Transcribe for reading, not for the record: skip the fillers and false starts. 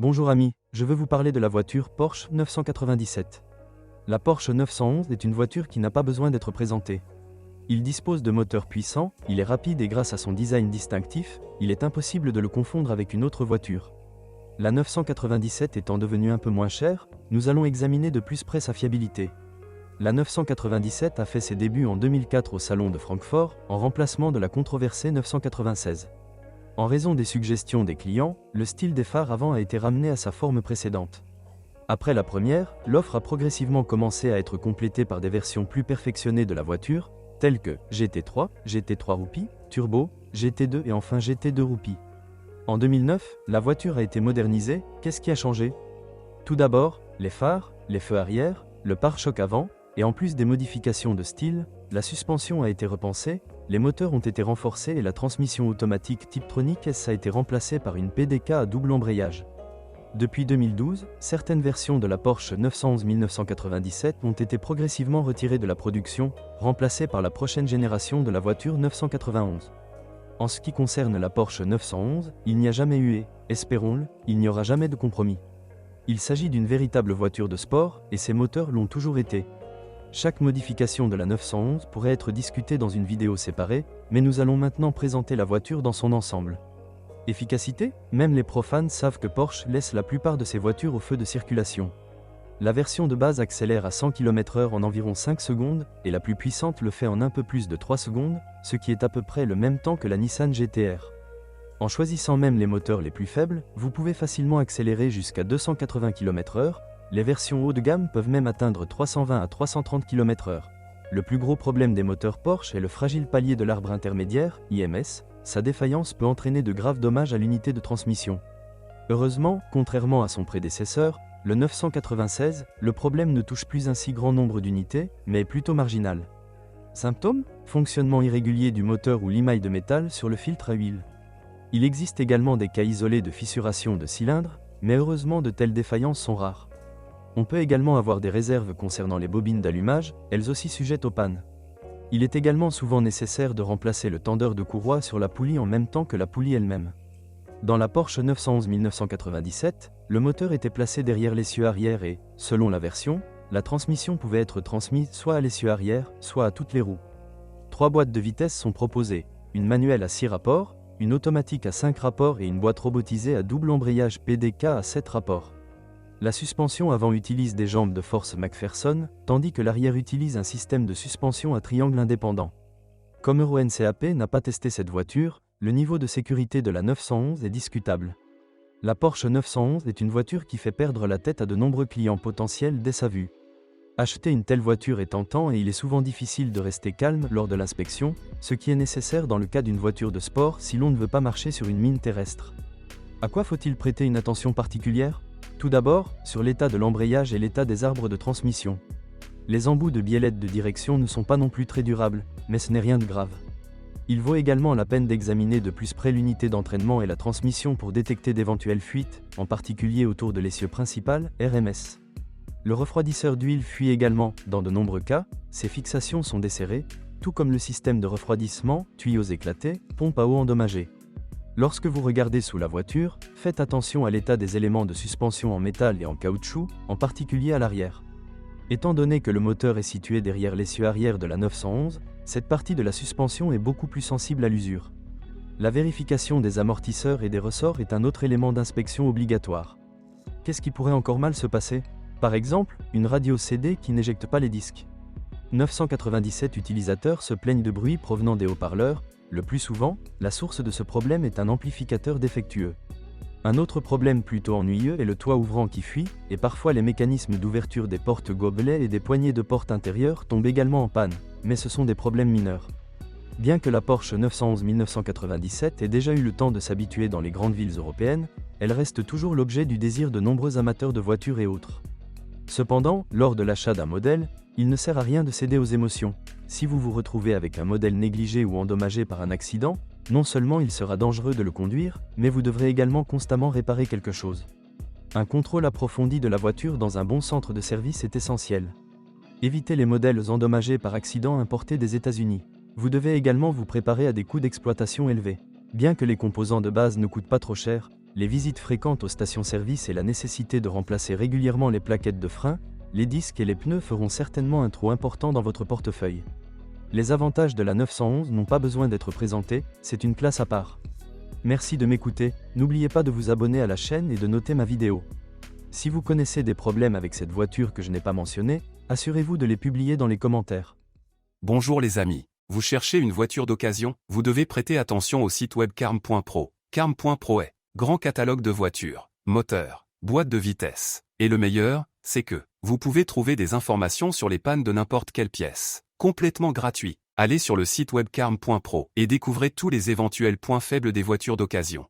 Bonjour amis, je veux vous parler de la voiture Porsche 997. La Porsche 911 est une voiture qui n'a pas besoin d'être présentée. Il dispose de moteurs puissants, il est rapide et grâce à son design distinctif, il est impossible de le confondre avec une autre voiture. La 997 étant devenue un peu moins chère, nous allons examiner de plus près sa fiabilité. La 997 a fait ses débuts en 2004 au Salon de Francfort, en remplacement de la controversée 996. En raison des suggestions des clients, le style des phares avant a été ramené à sa forme précédente. Après la première, l'offre a progressivement commencé à être complétée par des versions plus perfectionnées de la voiture, telles que GT3, GT3 Roupi, Turbo, GT2 et enfin GT2 Roupi. En 2009, la voiture a été modernisée. Qu'est-ce qui a changé? Tout d'abord, les phares, les feux arrière, le pare-choc avant, et en plus des modifications de style, la suspension a été repensée, les moteurs ont été renforcés et la transmission automatique Tiptronic S a été remplacée par une PDK à double embrayage. Depuis 2012, certaines versions de la Porsche 911-1997 ont été progressivement retirées de la production, remplacées par la prochaine génération de la voiture 991. En ce qui concerne la Porsche 911, il n'y a jamais eu et, espérons-le, il n'y aura jamais de compromis. Il s'agit d'une véritable voiture de sport, et ses moteurs l'ont toujours été. Chaque modification de la 911 pourrait être discutée dans une vidéo séparée, mais nous allons maintenant présenter la voiture dans son ensemble. Efficacité? Même les profanes savent que Porsche laisse la plupart de ses voitures au feu de circulation. La version de base accélère à 100 km/h en environ 5 secondes, et la plus puissante le fait en un peu plus de 3 secondes, ce qui est à peu près le même temps que la Nissan GT-R. En choisissant même les moteurs les plus faibles, vous pouvez facilement accélérer jusqu'à 280 km/h, les versions haut de gamme peuvent même atteindre 320 à 330 km/h. Le plus gros problème des moteurs Porsche est le fragile palier de l'arbre intermédiaire, IMS, sa défaillance peut entraîner de graves dommages à l'unité de transmission. Heureusement, contrairement à son prédécesseur, le 996, le problème ne touche plus un si grand nombre d'unités, mais est plutôt marginal. Symptômes? Fonctionnement irrégulier du moteur ou limaille de métal sur le filtre à huile. Il existe également des cas isolés de fissuration de cylindres, mais heureusement de telles défaillances sont rares. On peut également avoir des réserves concernant les bobines d'allumage, elles aussi sujettes aux pannes. Il est également souvent nécessaire de remplacer le tendeur de courroie sur la poulie en même temps que la poulie elle-même. Dans la Porsche 911-1997, le moteur était placé derrière l'essieu arrière et, selon la version, la transmission pouvait être transmise soit à l'essieu arrière, soit à toutes les roues. 3 boîtes de vitesse sont proposées, une manuelle à 6 rapports, une automatique à 5 rapports et une boîte robotisée à double embrayage PDK à 7 rapports. La suspension avant utilise des jambes de force McPherson, tandis que l'arrière utilise un système de suspension à triangle indépendant. Comme Euro NCAP n'a pas testé cette voiture, le niveau de sécurité de la 911 est discutable. La Porsche 911 est une voiture qui fait perdre la tête à de nombreux clients potentiels dès sa vue. Acheter une telle voiture est tentant et il est souvent difficile de rester calme lors de l'inspection, ce qui est nécessaire dans le cas d'une voiture de sport si l'on ne veut pas marcher sur une mine terrestre. À quoi faut-il prêter une attention particulière? Tout d'abord, sur l'état de l'embrayage et l'état des arbres de transmission. Les embouts de biellettes de direction ne sont pas non plus très durables, mais ce n'est rien de grave. Il vaut également la peine d'examiner de plus près l'unité d'entraînement et la transmission pour détecter d'éventuelles fuites, en particulier autour de l'essieu principal, RMS. Le refroidisseur d'huile fuit également, dans de nombreux cas, ses fixations sont desserrées, tout comme le système de refroidissement, tuyaux éclatés, pompe à eau endommagée. Lorsque vous regardez sous la voiture, faites attention à l'état des éléments de suspension en métal et en caoutchouc, en particulier à l'arrière. Étant donné que le moteur est situé derrière l'essieu arrière de la 911, cette partie de la suspension est beaucoup plus sensible à l'usure. La vérification des amortisseurs et des ressorts est un autre élément d'inspection obligatoire. Qu'est-ce qui pourrait encore mal se passer? Par exemple, une radio CD qui n'éjecte pas les disques. 997 utilisateurs se plaignent de bruit provenant des haut-parleurs. Le plus souvent, la source de ce problème est un amplificateur défectueux. Un autre problème plutôt ennuyeux est le toit ouvrant qui fuit, et parfois les mécanismes d'ouverture des portes gobelets et des poignées de porte intérieures tombent également en panne, mais ce sont des problèmes mineurs. Bien que la Porsche 911-1997 ait déjà eu le temps de s'habituer dans les grandes villes européennes, elle reste toujours l'objet du désir de nombreux amateurs de voitures et autres. Cependant, lors de l'achat d'un modèle, il ne sert à rien de céder aux émotions. Si vous vous retrouvez avec un modèle négligé ou endommagé par un accident, non seulement il sera dangereux de le conduire, mais vous devrez également constamment réparer quelque chose. Un contrôle approfondi de la voiture dans un bon centre de service est essentiel. Évitez les modèles endommagés par accident importés des États-Unis. Vous devez également vous préparer à des coûts d'exploitation élevés. Bien que les composants de base ne coûtent pas trop cher, Les visites fréquentes aux stations-service et la nécessité de remplacer régulièrement les plaquettes de frein, les disques et les pneus feront certainement un trou important dans votre portefeuille. Les avantages de la 911 n'ont pas besoin d'être présentés, c'est une classe à part. Merci de m'écouter, n'oubliez pas de vous abonner à la chaîne et de noter ma vidéo. Si vous connaissez des problèmes avec cette voiture que je n'ai pas mentionnée, assurez-vous de les publier dans les commentaires. Bonjour les amis, vous cherchez une voiture d'occasion, vous devez prêter attention au site web carm.pro. Carm.pro est grand catalogue de voitures, moteurs, boîtes de vitesse. Et le meilleur, c'est que vous pouvez trouver des informations sur les pannes de n'importe quelle pièce. Complètement gratuit. Allez sur le site web carm.pro et découvrez tous les éventuels points faibles des voitures d'occasion.